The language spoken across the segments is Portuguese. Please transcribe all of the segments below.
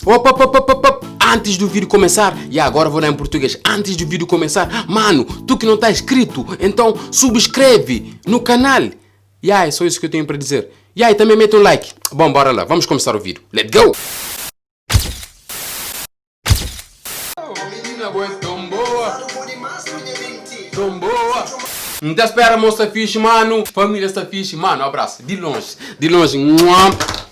Opa, opa, opa, opa, opa. Antes do vídeo começar, e agora vou dar em português. Antes do vídeo começar, mano, tu que não tá inscrito, então subscreve no canal. É só isso que eu tenho para dizer. E também mete um like. Bom, bora lá, vamos começar o vídeo. Let's go! Menina boa, tão boa. Tão boa. Não te espera, moça fixe, mano. Família está fixe, mano. Abraço. De longe. De longe.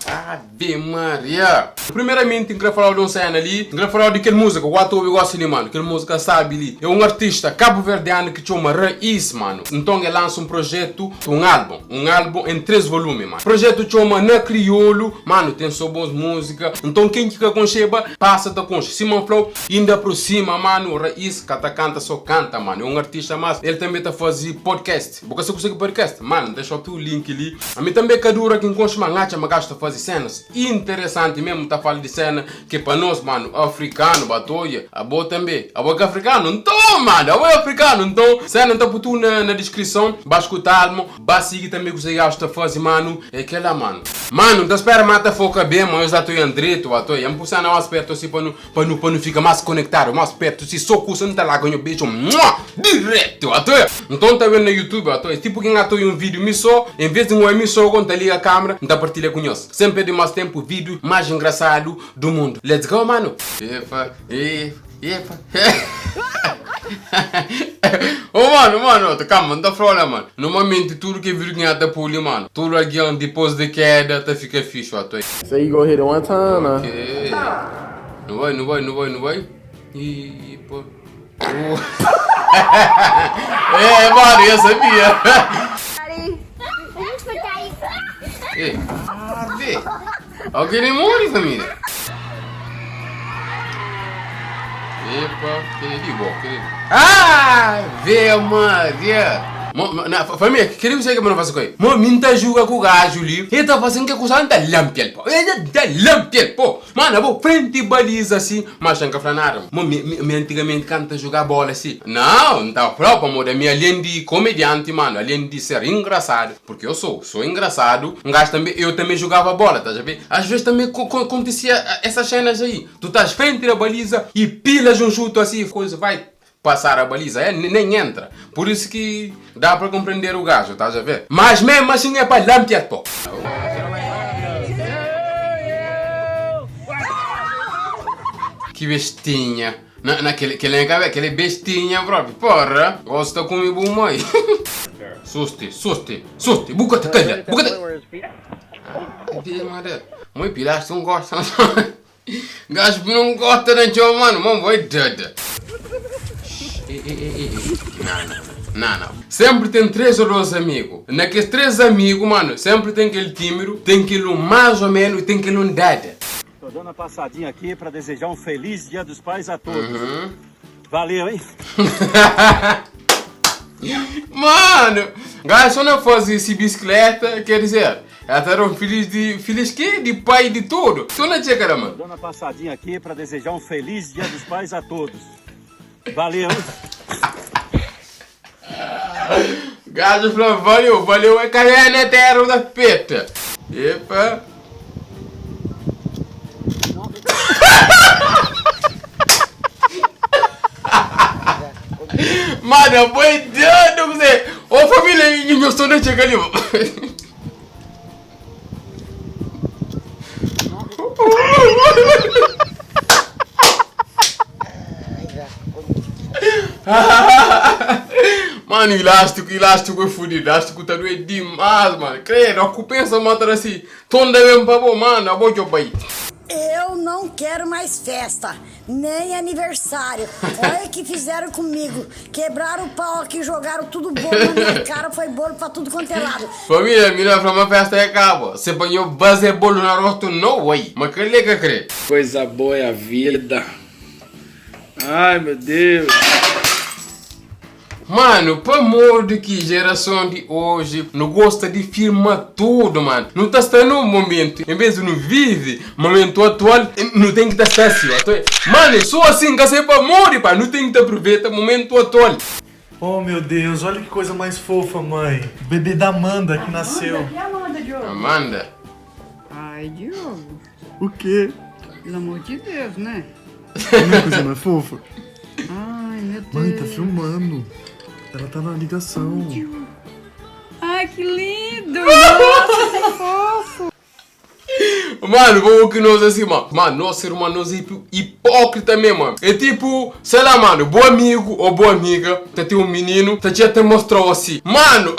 Ave Maria. Primeiramente, eu queria falar de uma cena ali. Eu queria falar de aquela música. O ator eu gosto ali, mano. Aquela música, sabe ali. É um artista cabo-verdiano que chama Raiz, mano. Então ele lança um projeto, um álbum em 3 volumes, mano. O projeto chama Na Crioulo. Mano, tem só boas músicas. Então quem fica com Sheba, passa da com Simon Flow. Ainda por cima, mano. Raiz, canta, só canta, mano. É um artista, mas ele também tá fazendo podcast. Porque você consegue podcast, mano. Deixa aqui o link ali. A mim também que dura quem conhece mangacha, mas gasta fazer cenas interessante mesmo. Tá falando de cena que para nós, mano, africano, batoia, a boa também. A boa que africano, então, mano, a boa africano, então, cena tá por tu na descrição, vai escutar, vai seguir também que você gasta fazer, mano, é aquela, mano. Mano, da espera mata foca bem, mas eu já estou em direito, batoia. Eu pus mais perto assim para não ficar mais conectado, mais perto, se só custa não tá lá ganho beijo, direto, batoia. Então tá vendo no YouTube, batoia, tipo quem atua em um vídeo, me só, em vez de um emissor, quando tá liga a câmera, não tá partilha com nós. Sempre de mais tempo, vídeo mais engraçado do mundo. Let's go, mano. Epa. Mano, calma, não tá falando, mano. Normalmente tudo que vira ganhar da pulha, mano. Tudo aqui depois de queda, tá fica fixe, ó. So you go hit it one time, huh? Ok. Não vai. Ih, pô. Mano, eu sabia. Vê. Alguém nem morre, família. Epa, que bom. Vê, Maria. Família, queria dizer que eu não faço coisa. Minta juga com o gajo ali. Ele tá fazendo que a coisa não tá lampiel, pô. Pô. Mano, eu vou frente e baliza assim. Mas não quer nada. Me antigamente canta jogar bola assim. Não tá próprio, amor. Além de comediante, mano. Além de ser engraçado. Porque eu sou engraçado. Um gajo também, eu também jogava bola, tá já vendo? Às vezes também acontecia essas cenas aí. Tu estás frente da baliza e pilas um chute assim. Coisa vai passar a baliza, nem entra. Por isso que dá para compreender o gajo, estás a ver? Mas mesmo assim é para lampiar, pô. Que bestinha. Aquele bestinha, próprio. Porra, gosta comigo muito. Suste. Bucata, calha. Muito pilaste, não gosta. Gajo não gosta, né, tio, mano? Mano, vai dada. Não. Sempre tem 3 ou 2 amigos. Naqueles 3 amigos, mano, sempre tem aquele tímido, tem aquele mais ou menos e tem aquele dada. Tô dando uma passadinha aqui pra desejar um feliz Dia dos Pais a todos. Valeu, hein? Mano, gajo só não faz esse bicicleta, quer dizer, até era um feliz que? De pai de tudo. Tu não tinha, cara, mano. Tô dando uma passadinha aqui pra desejar um feliz Dia dos Pais a todos. Valeu, hein? Gajo falou, valeu, é cair na terra da peta. Epa. Mano, eu vou dando, você. Ô, família, meu sonho chega ali, mano. Mano, elástico é fudido, elástico tá doendo demais, mano. Creio, não compensa matar assim. Tonda mesmo pra bom, mano, eu vou jogar aí. Eu não quero mais festa, nem aniversário. Olha o que fizeram comigo. Quebraram o pau aqui, jogaram tudo bolo na minha cara, foi bolo pra tudo quanto é lado. Família, melhor pra uma festa é cabo. Você banhou base bolo na rosto, não, uai. Mas que liga, crê? Coisa boa é a vida. Ai, meu Deus. Mano, por amor de que geração de hoje não gosta de filmar tudo, mano. Não tá estando no momento. Em vez de não vive momento atual, não tem que estar assim. Mano, só assim que você pra morrer, pá. Não tem que aproveitar o momento atual. Oh, meu Deus, olha que coisa mais fofa, mãe. O bebê da Amanda que nasceu. E a Amanda, Diogo? Amanda? Ai, Diogo. O quê? Pelo amor de Deus, né? Que coisa mais fofa. Ai, meu Deus. Mãe, tá filmando. Ela tá na ligação. Ai, que lindo! Nossa, que fofo! Mano, vamos que nós assim, mano. Mano, nós ser humano, nós é hipócrita mesmo, mano. É tipo, sei lá, mano, bom amigo ou boa amiga, tá tem um menino, tá te mostrou assim. Mano,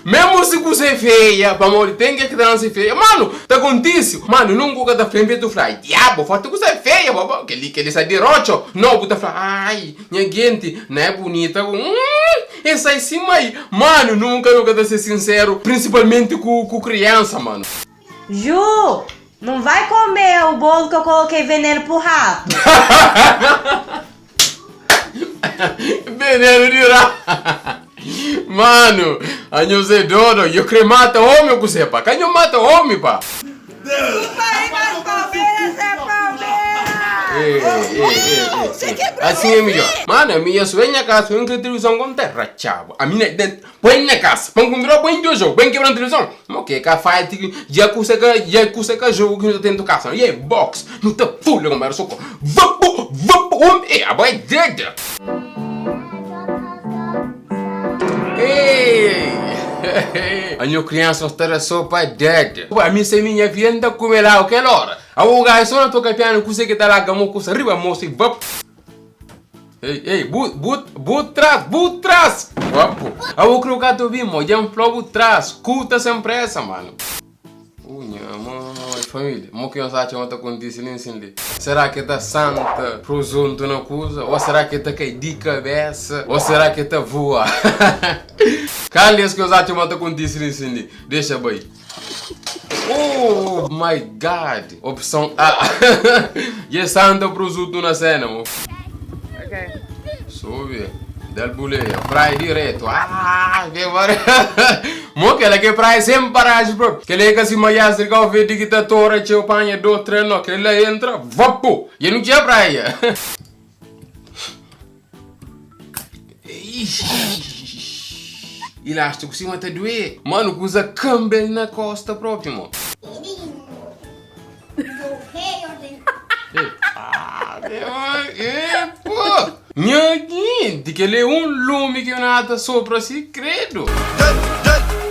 mesmo se você é feia, pra amor, tem que dar ser feia. Mano, tá acontece. Mano, nunca tá frente do fly. Diabo, falta que você é feia, babá. Que ele sai de rocho. Não, tá fly. Ai, minha gente, não é bonita. Essa aí sim, aí. Mano, nunca tá ser sincero. Principalmente com criança, mano. Ju, não vai comer o bolo que eu coloquei veneno pro rato. Veneno de rato. Mano, a gente é doido. Eu quero matar homem, com você, pá. Quem eu mata homem, pá? Vai nas palmeiras, é palmeira! Assim é melhor. Mano, a minha sonha casa, eu não televisão com terra, chavo. A minha dentro, põe na casa. Põe com virou, põe do jogo, põe quebrando televisão. Mas o que? Que fight, já custa jogo que não tem do casa. E aí, box, não tá full, como era soco. Vapo, a boy dead. A minha criança está só para dead. A minha seminha vindo comer lá aquela hora. A uga só não toca piano, custa que tá lá, gamo, custa riba, moço e vap. Ei, boot trás. Vapo. A uga que eu vi, mo, já boot trás. Cuta sempre essa, mano. Minha mãe, família, mo que eu sabe o que acontece ali. Será que tá santa, presunto na coisa? Ou será que tá cair de cabeça? Ou será que tá voa? Calhas que eu sabe o que acontece ali. Deixa bem. Oh my god! Opção A. E é santa, presunto na cena, mo. Ok. Sobe. Del buleia, praia direto. Que maravilha. Mo que ela que praia sem paragem, bro. Que ele é que assim, mas se o vídeo que tá tora, tio panha do treino, que ele entra, vapo. E não tinha praia. Elástico cima tá doer. Mano, usa Campbell na costa próprio, mo. Pô! Minha gente, que ele é lume que nada sopra assim, credo.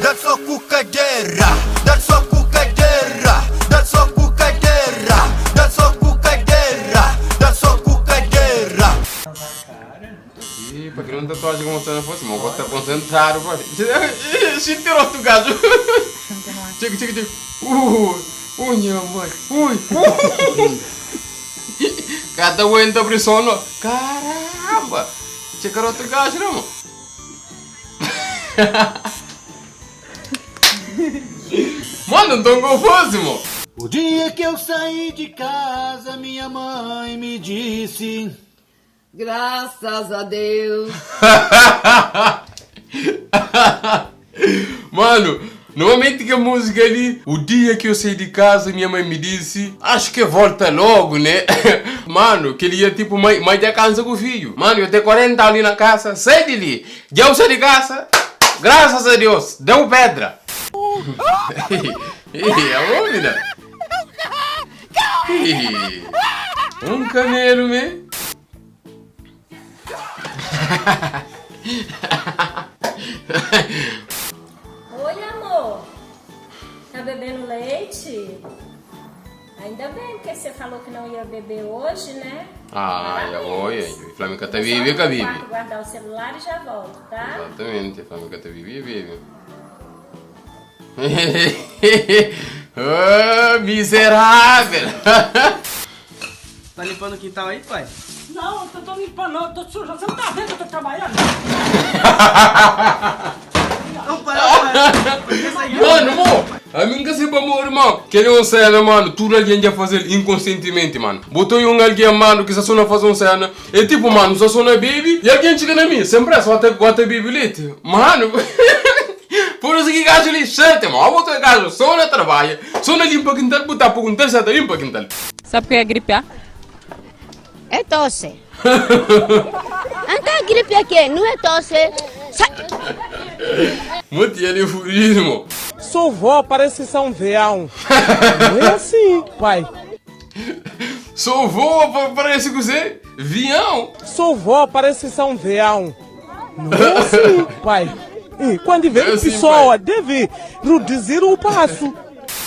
Dá só cucadeira, dá só cucadeira, dá só cucadeira, dá só cucadeira, dá só cucadeira. Ih, pra que não tatuagem como você não fosse, mas eu gosto de estar concentrado, pô. Se tirou outro gajo. Chega. Minha mãe. Cada um entra por sono. Caramba! Chega outro gajo, não? Mano, não tô confuso, mano. O dia que eu saí de casa, minha mãe me disse: Graças a Deus. Mano, normalmente que a música ali, o dia que eu saí de casa, minha mãe me disse, acho que volta logo, né? Mano, que ele ia tipo, mãe já cansa com o filho. Mano, eu tenho 40 ali na casa, sai de ali. Já eu saí de casa, graças a Deus, deu pedra. A homem, né? Um camelo, né? Oi, amor. Tá bebendo leite? Ainda bem, porque você falou que não ia beber hoje, né? Já vou, o Flamengo tá Eu vive, só que vou no vive. quarto guardar o celular e já volto, tá? Exatamente, o Flamengo tá vive. Oh, miserável! Tá limpando o quintal aí, pai? Não, eu tô limpando, eu tô suja. Você não tá vendo que eu tô trabalhando? Não, pai. Mano, amor, a mim que se pra morrer, mano. Que uma cena, mano, tudo alguém já fazer inconscientemente, mano. Botou alguém, mano, que só não faz uma cena. É tipo, mano, só não bebe e alguém chega na mim. Sempre só até bebe leite. Mano, por isso que gajo ali, certo, mano. A outra gajo só não trabalha, só não limpa quintal, botar por quintal, só limpa quintal. Sabe o que é gripe A? É tosse. Então gripe aqui, não é tosse. Muito de furismo. Sou vó, parece São Veão. Não é assim, pai. Sou vô, parece que você. Vião. Sou vó, parece que são veão. Não sim, pai. E quando vem pessoa, deve reduzir o passo.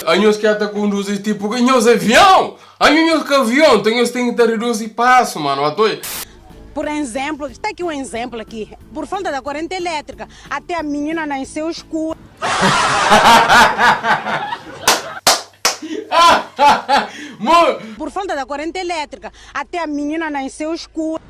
A nós que até conduzir tipo, a nós avião. A nós que avião, então nós tem que reduzir passo, mano. Por exemplo, está aqui um exemplo aqui. Por falta da corrente elétrica, até a menina nasceu escura. Por falta da corrente elétrica, até a menina nasceu escura.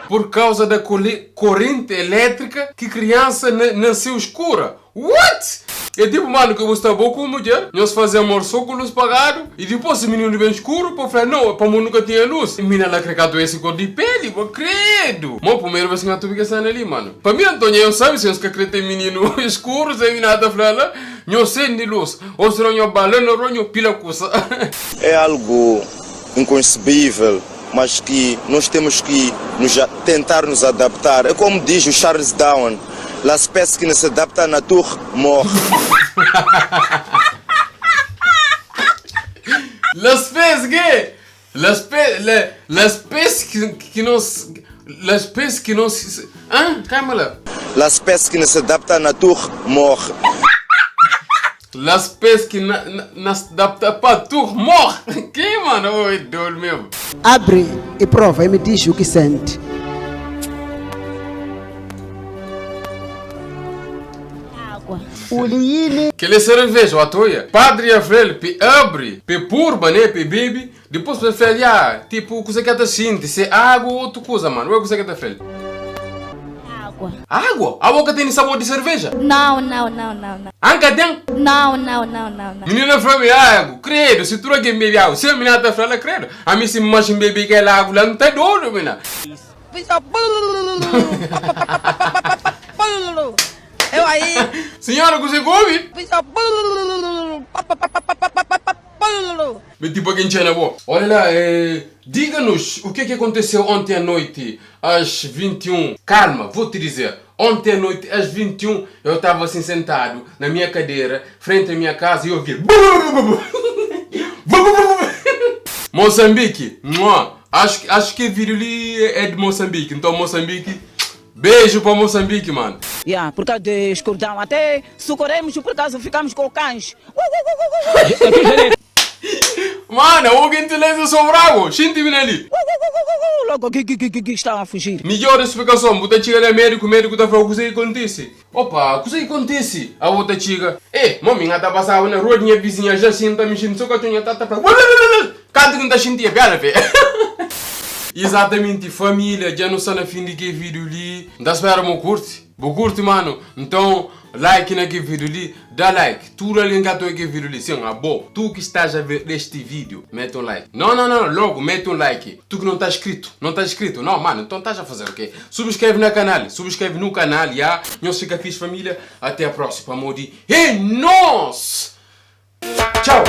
Por causa da corrente elétrica que criança nasceu escura. What? É tipo, mano, que você está bom com mulher, nós fazemos almoço com luz apagada, e depois o menino vem escuro, para falar, não, para mim nunca tinha luz. E a menina lá crecado esse cor de pele, pô, credo. Mas primeiro vez que eu estou pensando ali, mano. Para mim, Antônio, eu sabe se eu acredito em menino escuro, sem nada falar, não sei de luz. Ou se não, balão, não, pila coisa. É algo inconcebível, mas que nós temos que tentar nos adaptar. É como diz o Charles Darwin, a espécie que não se adapta à nature morre. L'espèce que não se... Calma lá. A espécie que não se adapta à nature morre. L'espèce que não se adapta para tu morre. Que, mano? Oi, dor mesmo. Abre e prova e me diz o que sente. Que ele cerveja, a toia. Padre a frele, pe abre, pe purba, né, pe bebe. Depois pe frele, tipo, coisa que te sente, se água ou outra coisa, mano. Não é coisa que te frele. Água. Água? A boca tem sabor de cerveja? Não. Anca tem? Não. Menina frele, água, credo, se tu alguém bebe água, se a menina te frele, credo. A mim se mais bebe aquela água lá, não tá doido, menina. Eu aí. Senhora, você come? Tipo quem tinha na boa. Olha lá, diga-nos o que aconteceu ontem à noite às 21. Calma, vou te dizer. Ontem à noite às 21 eu estava assim sentado na minha cadeira, frente à minha casa e eu ouvi. Moçambique. Acho que o vídeo ali é de Moçambique. Então Moçambique. Beijo para Moçambique, mano. Por causa de escuridão, até socorremos por causa ficamos com cães. Mano, alguém te lê sobre água. Sente-me ali. Logo que estão a fugir. Melhor explicação. Você chega no médico, o médico está falando o que acontece. Opa, o que acontece? A outra chega. Mami, está passando na rua, minha vizinha já senta mexendo, só que a tua está falando. Cada um está sentindo, velho. Exatamente, família, já não está na fim de que vídeo ali. Dá espera, meu curte? Vou curte, mano. Então, like naquele vídeo ali, dá like. Tu ali engatou aquele vídeo ali, sim, bom. Tu que estás a ver este vídeo, mete um like. Não, logo, mete um like. Tu que não está inscrito, não, mano, então estás a fazer o quê? Subscreve no canal, já. Nós fica aqui, família. Até a próxima, amor. E nós! Tchau!